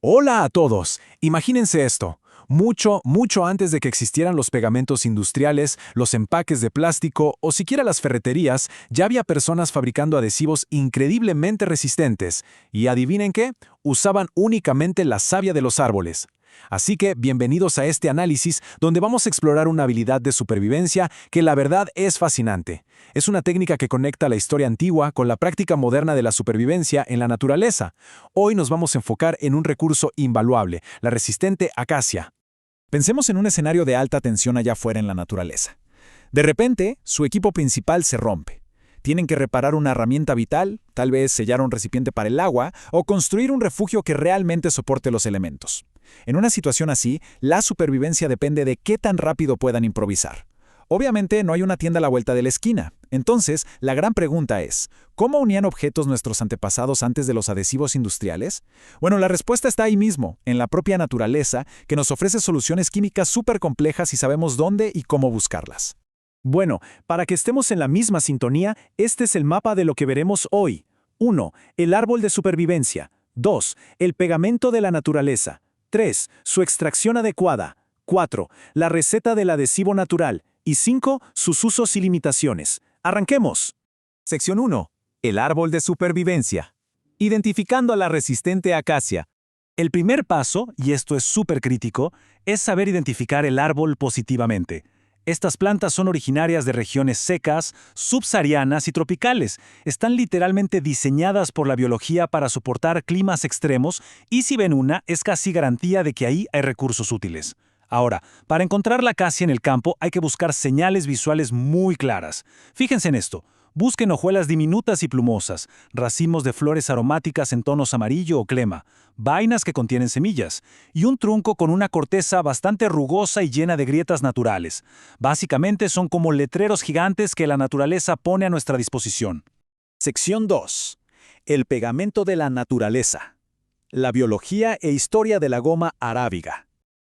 Hola a todos. Imagínense esto. Mucho antes de que existieran los pegamentos industriales, los empaques de plástico o siquiera las ferreterías, ya había personas fabricando adhesivos increíblemente resistentes. Y adivinen qué, usaban únicamente la savia de los árboles. Así que bienvenidos a este análisis donde vamos a explorar una habilidad de supervivencia que la verdad es fascinante. Es una técnica que conecta la historia antigua con la práctica moderna de la supervivencia en la naturaleza. Hoy nos vamos a enfocar en un recurso invaluable, la resistente acacia. Pensemos en un escenario de alta tensión allá afuera en la naturaleza. De repente, su equipo principal se rompe. Tienen que reparar una herramienta vital, tal vez sellar un recipiente para el agua o construir un refugio que realmente soporte los elementos. En una situación así, la supervivencia depende de qué tan rápido puedan improvisar. Obviamente no hay una tienda a la vuelta de la esquina. Entonces, la gran pregunta es, ¿cómo unían objetos nuestros antepasados antes de los adhesivos industriales? Bueno, la respuesta está ahí mismo, en la propia naturaleza, que nos ofrece soluciones químicas súper complejas y sabemos dónde y cómo buscarlas. Bueno, para que estemos en la misma sintonía, este es el mapa de lo que veremos hoy. 1. El árbol de supervivencia. 2. El pegamento de la naturaleza. 3. Su extracción adecuada. 4. La receta del adhesivo natural. Y 5. Sus usos y limitaciones. ¡Arranquemos! Sección 1. El árbol de supervivencia. Identificando a la resistente acacia. El primer paso, y esto es súper crítico, es saber identificar el árbol positivamente. Estas plantas son originarias de regiones secas, subsaharianas y tropicales. Están literalmente diseñadas por la biología para soportar climas extremos y si ven una, es casi garantía de que ahí hay recursos útiles. Ahora, para encontrar la acacia en el campo hay que buscar señales visuales muy claras. Fíjense en esto. Busquen hojuelas diminutas y plumosas, racimos de flores aromáticas en tonos amarillo o crema, vainas que contienen semillas, y un tronco con una corteza bastante rugosa y llena de grietas naturales. Básicamente son como letreros gigantes que la naturaleza pone a nuestra disposición. Sección 2. El pegamento de la naturaleza. La biología e historia de la goma arábiga.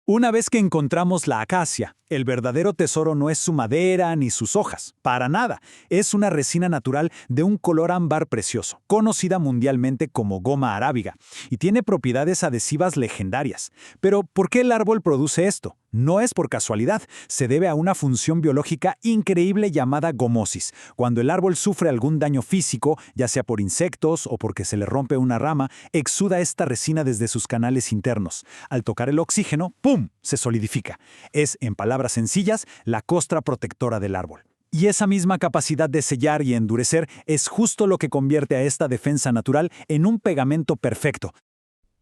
Una vez que encontramos la acacia, el verdadero tesoro no es su madera ni sus hojas, para nada. Es una resina natural de un color ámbar precioso, conocida mundialmente como goma arábiga, y tiene propiedades adhesivas legendarias. Pero, ¿por qué el árbol produce esto? No es por casualidad, se debe a una función biológica increíble llamada gomosis. Cuando el árbol sufre algún daño físico, ya sea por insectos o porque se le rompe una rama, exuda esta resina desde sus canales internos. Al tocar el oxígeno, ¡pum!, se solidifica. Es, en palabras sencillas, la costra protectora del árbol. Y esa misma capacidad de sellar y endurecer es justo lo que convierte a esta defensa natural en un pegamento perfecto.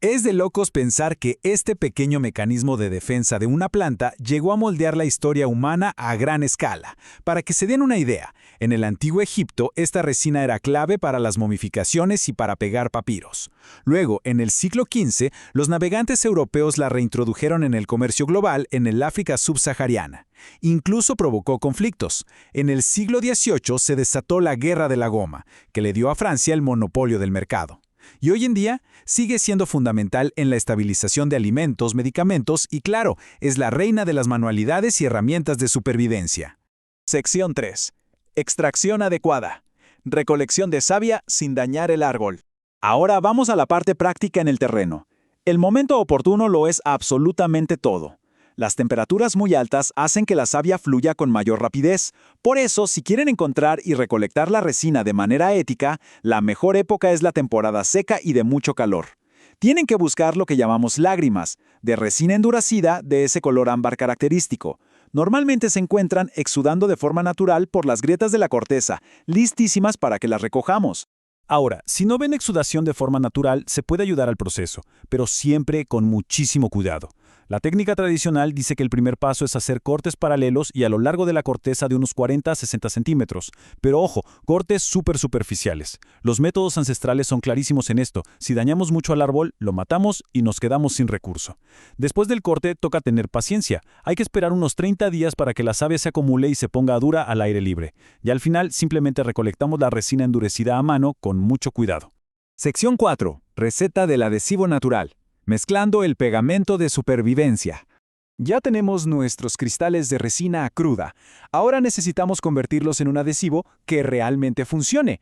Es de locos pensar que este pequeño mecanismo de defensa de una planta llegó a moldear la historia humana a gran escala. Para que se den una idea, en el antiguo Egipto esta resina era clave para las momificaciones y para pegar papiros. Luego, en el siglo XV, los navegantes europeos la reintrodujeron en el comercio global en el África subsahariana. Incluso provocó conflictos. En el siglo XVIII se desató la Guerra de la Goma, que le dio a Francia el monopolio del mercado. Y hoy en día sigue siendo fundamental en la estabilización de alimentos, medicamentos y, claro, es la reina de las manualidades y herramientas de supervivencia. Sección 3. Extracción adecuada. Recolección de savia sin dañar el árbol. Ahora vamos a la parte práctica en el terreno. El momento oportuno lo es absolutamente todo. Las temperaturas muy altas hacen que la savia fluya con mayor rapidez. Por eso, si quieren encontrar y recolectar la resina de manera ética, la mejor época es la temporada seca y de mucho calor. Tienen que buscar lo que llamamos lágrimas, de resina endurecida de ese color ámbar característico. Normalmente se encuentran exudando de forma natural por las grietas de la corteza, listísimas para que las recojamos. Ahora, si no ven exudación de forma natural, se puede ayudar al proceso, pero siempre con muchísimo cuidado. La técnica tradicional dice que el primer paso es hacer cortes paralelos y a lo largo de la corteza de unos 40 a 60 centímetros. Pero ojo, cortes súper superficiales. Los métodos ancestrales son clarísimos en esto. Si dañamos mucho al árbol, lo matamos y nos quedamos sin recurso. Después del corte, toca tener paciencia. Hay que esperar unos 30 días para que la savia se acumule y se ponga dura al aire libre. Y al final, simplemente recolectamos la resina endurecida a mano con mucho cuidado. Sección 4. Receta del adhesivo natural. Mezclando el pegamento de supervivencia. Ya tenemos nuestros cristales de resina cruda. Ahora necesitamos convertirlos en un adhesivo que realmente funcione.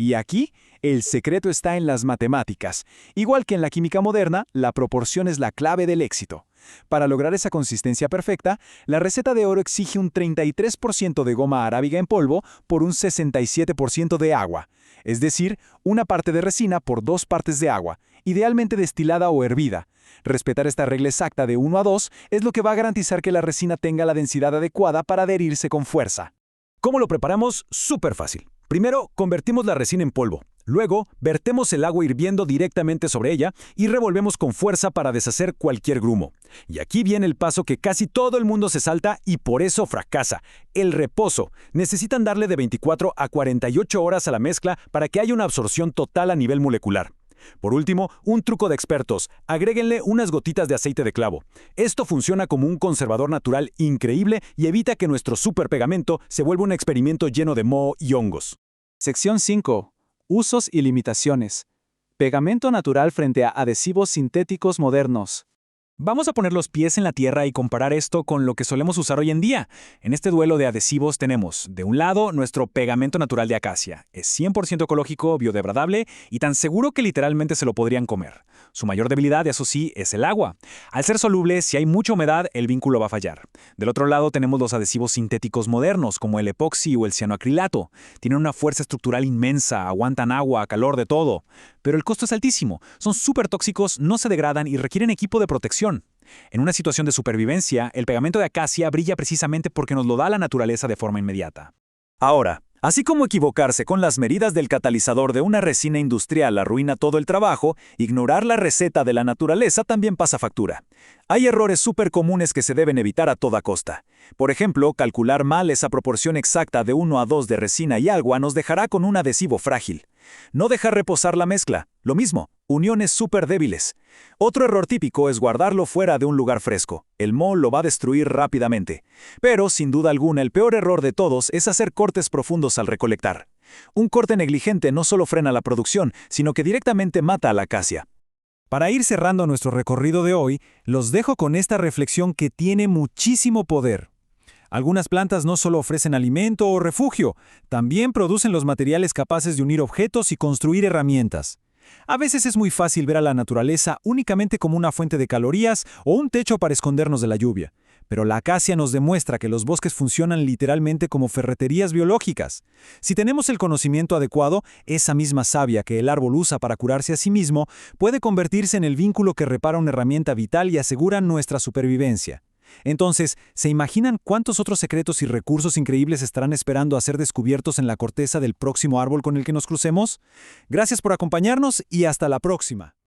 Y aquí, el secreto está en las matemáticas. Igual que en la química moderna, la proporción es la clave del éxito. Para lograr esa consistencia perfecta, la receta de oro exige un 33% de goma arábiga en polvo por un 67% de agua. Es decir, una parte de resina por 2 partes de agua, idealmente destilada o hervida. Respetar esta regla exacta de 1 a 2 es lo que va a garantizar que la resina tenga la densidad adecuada para adherirse con fuerza. ¿Cómo lo preparamos? Súper fácil. Primero, convertimos la resina en polvo. Luego, vertemos el agua hirviendo directamente sobre ella y revolvemos con fuerza para deshacer cualquier grumo. Y aquí viene el paso que casi todo el mundo se salta y por eso fracasa: el reposo. Necesitan darle de 24 a 48 horas a la mezcla para que haya una absorción total a nivel molecular. Por último, un truco de expertos: agréguenle unas gotitas de aceite de clavo. Esto funciona como un conservador natural increíble y evita que nuestro superpegamento se vuelva un experimento lleno de moho y hongos. Sección 5. Usos y limitaciones. Pegamento natural frente a adhesivos sintéticos modernos. Vamos a poner los pies en la tierra y comparar esto con lo que solemos usar hoy en día. En este duelo de adhesivos tenemos, de un lado, nuestro pegamento natural de acacia. Es 100% ecológico, biodegradable y tan seguro que literalmente se lo podrían comer. Su mayor debilidad, eso sí, es el agua. Al ser soluble, si hay mucha humedad, el vínculo va a fallar. Del otro lado tenemos los adhesivos sintéticos modernos, como el epoxi o el cianoacrilato. Tienen una fuerza estructural inmensa, aguantan agua, calor, de todo. Pero el costo es altísimo. Son súper tóxicos, no se degradan y requieren equipo de protección. En una situación de supervivencia, el pegamento de acacia brilla precisamente porque nos lo da la naturaleza de forma inmediata. Ahora, así como equivocarse con las medidas del catalizador de una resina industrial arruina todo el trabajo, ignorar la receta de la naturaleza también pasa factura. Hay errores súper comunes que se deben evitar a toda costa. Por ejemplo, calcular mal esa proporción exacta de 1 a 2 de resina y agua nos dejará con un adhesivo frágil. No dejar reposar la mezcla. Lo mismo, uniones súper débiles. Otro error típico es guardarlo fuera de un lugar fresco. El moho lo va a destruir rápidamente. Pero, sin duda alguna, el peor error de todos es hacer cortes profundos al recolectar. Un corte negligente no solo frena la producción, sino que directamente mata a la acacia. Para ir cerrando nuestro recorrido de hoy, los dejo con esta reflexión que tiene muchísimo poder. Algunas plantas no solo ofrecen alimento o refugio, también producen los materiales capaces de unir objetos y construir herramientas. A veces es muy fácil ver a la naturaleza únicamente como una fuente de calorías o un techo para escondernos de la lluvia, pero la acacia nos demuestra que los bosques funcionan literalmente como ferreterías biológicas. Si tenemos el conocimiento adecuado, esa misma savia que el árbol usa para curarse a sí mismo puede convertirse en el vínculo que repara una herramienta vital y asegura nuestra supervivencia. Entonces, ¿se imaginan cuántos otros secretos y recursos increíbles estarán esperando a ser descubiertos en la corteza del próximo árbol con el que nos crucemos? Gracias por acompañarnos y hasta la próxima.